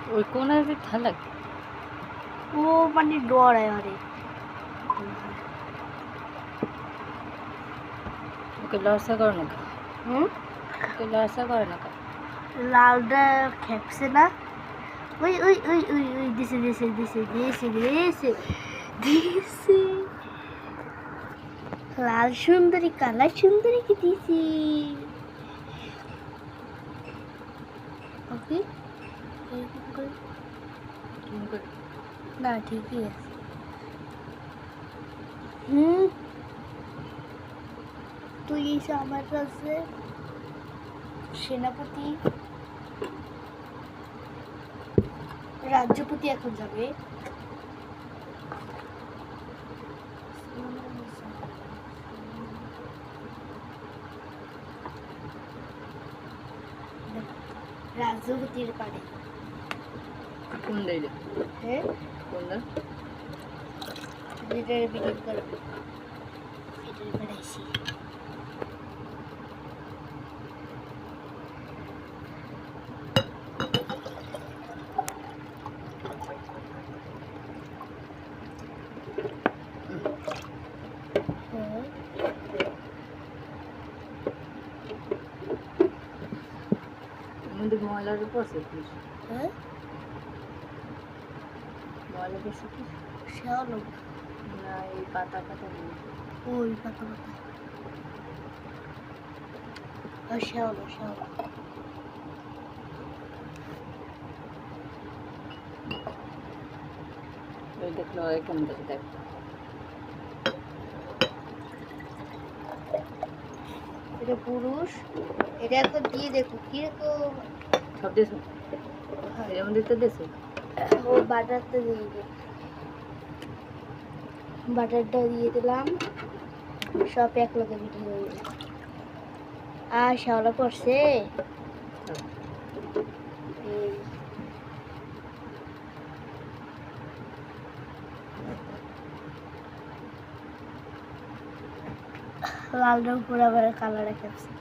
ওই কোনার ভাল লাগে ও মানে ডরায় আরে ওকে লসা করে না হুম ওকে লসা করে না লালটা খেপছে না ওই ওই ওই ওই ওই দিছে দিছে দিছে দিছে দিছে দিছে লাল সুন্দরী কালা সুন্দরীকে দিছি ওকে না ঠিকই আছে তুই এসে আমার কাছে সেনাপতি রাজ্যপতি এখন যাবে রাজ্যপতির পারে কোন দিলে হ্যাঁ কোন দাও এটার বিলিং করবো এটার পাড়াইছি মধ্যে ময়লার পড়ছে কি হ্যাঁ ময়লা পড়ছে কি শ্যাওলো না এই পাতা পাতা নেই ওই পাতা পাতা আর শ্যাওলো শ্যাওলো ওই দেখলো কেমন দেখে দেখ এটা পুরুষ এটা এখন দিয়ে দেখো কিরকম সব দেশো এর মধ্যে তো দেশো ও বাটারটা দিয়ে দিই বাটারটা দিয়ে দিলাম সব এক লগে মিটে হয়ে গেল আর শ্যাওলা পড়ছে এই লাল রং পুরো আবার কালার রেখেছে